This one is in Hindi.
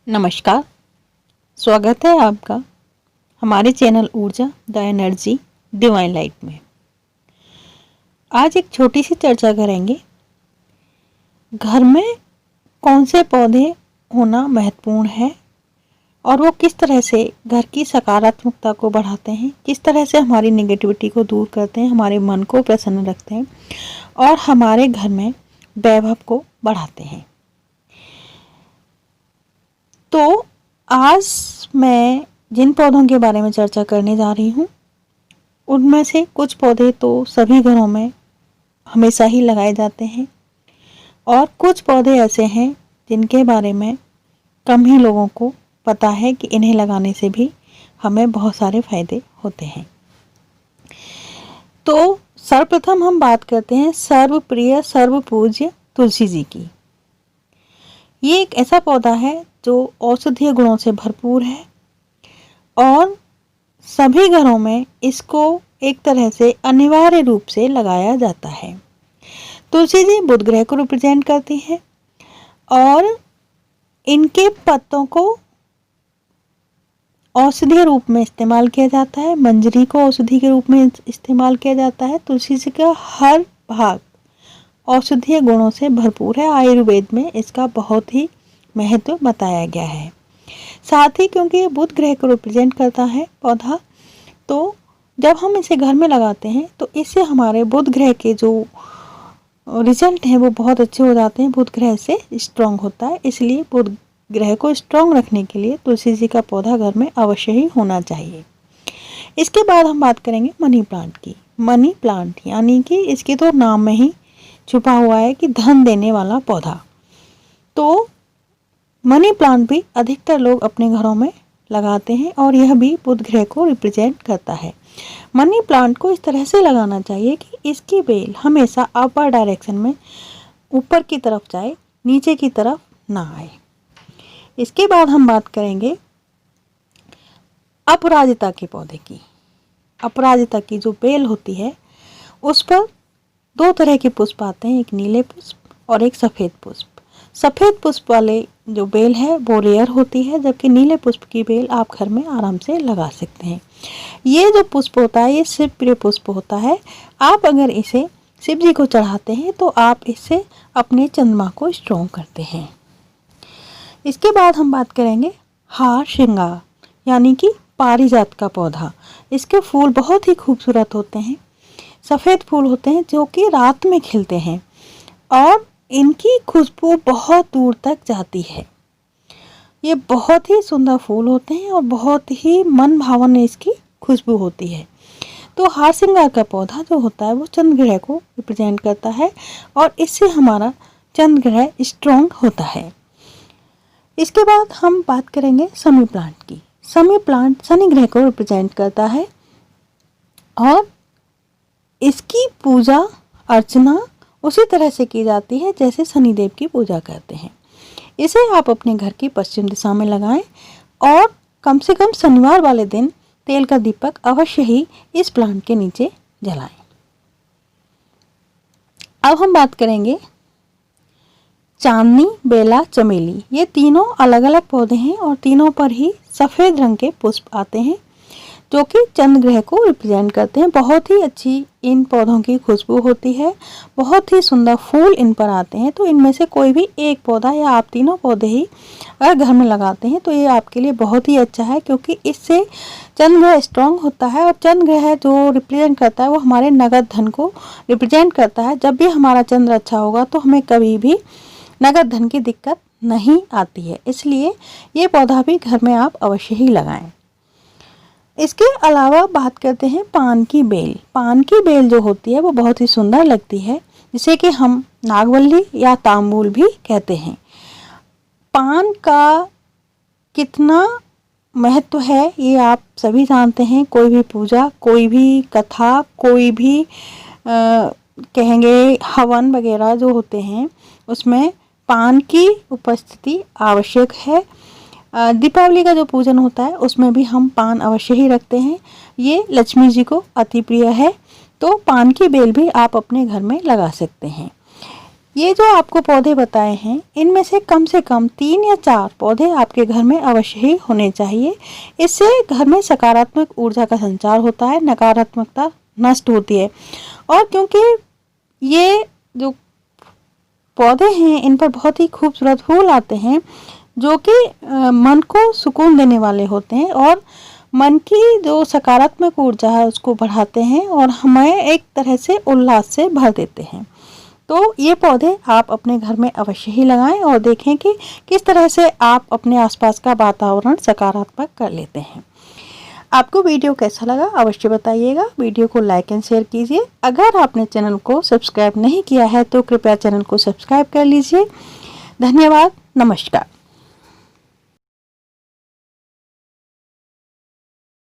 नमस्कार। स्वागत है आपका हमारे चैनल ऊर्जा द एनर्जी डिवाइन लाइट में। आज एक छोटी सी चर्चा करेंगे, घर में कौन से पौधे होना महत्वपूर्ण है और वो किस तरह से घर की सकारात्मकता को बढ़ाते हैं, किस तरह से हमारी नेगेटिविटी को दूर करते हैं, हमारे मन को प्रसन्न रखते हैं और हमारे घर में वैभव को बढ़ाते हैं। तो आज मैं जिन पौधों के बारे में चर्चा करने जा रही हूँ उनमें से कुछ पौधे तो सभी घरों में हमेशा ही लगाए जाते हैं और कुछ पौधे ऐसे हैं जिनके बारे में कम ही लोगों को पता है कि इन्हें लगाने से भी हमें बहुत सारे फायदे होते हैं। तो सर्वप्रथम हम बात करते हैं सर्वप्रिय सर्वपूज्य तुलसी जी की। ये एक ऐसा पौधा है जो औषधीय गुणों से भरपूर है और सभी घरों में इसको एक तरह से अनिवार्य रूप से लगाया जाता है। तुलसी जी बुध ग्रह को रिप्रेजेंट करती है और इनके पत्तों को औषधीय रूप में इस्तेमाल किया जाता है, मंजरी को औषधि के रूप में इस्तेमाल किया जाता है। तुलसी जी का हर भाग औषधीय गुणों से भरपूर है। आयुर्वेद में इसका बहुत ही महत्व बताया गया है। साथ ही क्योंकि ये बुध ग्रह को रिप्रेजेंट करता है पौधा, तो जब हम इसे घर में लगाते हैं तो इससे हमारे बुध ग्रह के जो रिजल्ट हैं वो बहुत अच्छे हो जाते हैं। बुध ग्रह से स्ट्रांग होता है, इसलिए बुध ग्रह को स्ट्रांग रखने के लिए तुलसी जी का पौधा घर में अवश्य ही होना चाहिए। इसके बाद हम बात करेंगे मनी प्लांट की। मनी प्लांट यानी कि इसके तो नाम में ही छुपा हुआ है कि धन देने वाला पौधा। तो मनी प्लांट भी अधिकतर लोग अपने घरों में लगाते हैं और यह भी बुध ग्रह को रिप्रेजेंट करता है। मनी प्लांट को इस तरह से लगाना चाहिए कि इसकी बेल हमेशा अपर डायरेक्शन में ऊपर की तरफ जाए, नीचे की तरफ ना आए। इसके बाद हम बात करेंगे अपराजिता के पौधे की। अपराजिता की जो बेल होती है उस पर दो तरह के पुष्प आते हैं, एक नीले पुष्प और एक सफ़ेद पुष्प। सफ़ेद पुष्प वाले जो बेल है वो रेयर होती है, जबकि नीले पुष्प की बेल आप घर में आराम से लगा सकते हैं। ये जो पुष्प होता है ये शिव प्रिय पुष्प होता है। आप अगर इसे शिव जी को चढ़ाते हैं तो आप इससे अपने चंद्रमा को स्ट्रॉन्ग करते हैं। इसके बाद हम बात करेंगे हार श्रृंगार यानी कि पारिजात का पौधा। इसके फूल बहुत ही खूबसूरत होते हैं, सफ़ेद फूल होते हैं जो कि रात में खिलते हैं और इनकी खुशबू बहुत दूर तक जाती है। ये बहुत ही सुंदर फूल होते हैं और बहुत ही मन भावन इसकी खुशबू होती है। तो हार श्रृंगार का पौधा जो होता है वो चंद्र ग्रह को रिप्रेजेंट करता है और इससे हमारा चंद्र ग्रह स्ट्रॉन्ग होता है। इसके बाद हम बात करेंगे समी प्लांट की। समी प्लांट शनि ग्रह को रिप्रेजेंट करता है और इसकी पूजा अर्चना उसी तरह से की जाती है जैसे शनिदेव की पूजा करते हैं। इसे आप अपने घर की पश्चिम दिशा में लगाएं और कम से कम शनिवार वाले दिन तेल का दीपक अवश्य ही इस प्लांट के नीचे जलाएं। अब हम बात करेंगे चांदनी, बेला, चमेली। ये तीनों अलग अलग पौधे हैं और तीनों पर ही सफ़ेद रंग के पुष्प आते हैं जो कि चंद्र ग्रह को रिप्रेजेंट करते हैं। बहुत ही अच्छी इन पौधों की खुशबू होती है, बहुत ही सुंदर फूल इन पर आते हैं। तो इनमें से कोई भी एक पौधा या आप तीनों पौधे ही अगर घर में लगाते हैं तो ये आपके लिए बहुत ही अच्छा है, क्योंकि इससे चंद्र ग्रह स्ट्रॉन्ग होता है और चंद्र ग्रह जो रिप्रेजेंट करता है वो हमारे नगद धन को रिप्रेजेंट करता है। जब भी हमारा चंद्र अच्छा होगा तो हमें कभी भी नगद धन की दिक्कत नहीं आती है, इसलिए ये पौधा भी घर में आप अवश्य ही लगाएं। इसके अलावा बात करते हैं पान की बेल। पान की बेल जो होती है वो बहुत ही सुंदर लगती है, जिसे कि हम नागवल्ली या तांबूल भी कहते हैं। पान का कितना महत्व है ये आप सभी जानते हैं। कोई भी पूजा, कोई भी कथा, कोई भी कहेंगे हवन वगैरह जो होते हैं उसमें पान की उपस्थिति आवश्यक है। दीपावली का जो पूजन होता है उसमें भी हम पान अवश्य ही रखते हैं। ये लक्ष्मी जी को अति प्रिय है, तो पान की बेल भी आप अपने घर में लगा सकते हैं। ये जो आपको पौधे बताए हैं, इनमें से कम 3 या 4 पौधे आपके घर में अवश्य ही होने चाहिए। इससे घर में सकारात्मक ऊर्जा का संचार होता है, नकारात्मकता नष्ट होती है। और क्योंकि ये जो पौधे हैं, इन पर बहुत ही खूबसूरत फूल आते हैं जो कि मन को सुकून देने वाले होते हैं और मन की जो सकारात्मक ऊर्जा है उसको बढ़ाते हैं और हमें एक तरह से उल्लास से भर देते हैं। तो ये पौधे आप अपने घर में अवश्य ही लगाएं और देखें कि किस तरह से आप अपने आसपास का वातावरण सकारात्मक कर लेते हैं। आपको वीडियो कैसा लगा अवश्य बताइएगा। वीडियो को लाइक एंड शेयर कीजिए। अगर आपने चैनल को सब्सक्राइब नहीं किया है तो कृपया चैनल को सब्सक्राइब कर लीजिए। धन्यवाद। नमस्कार।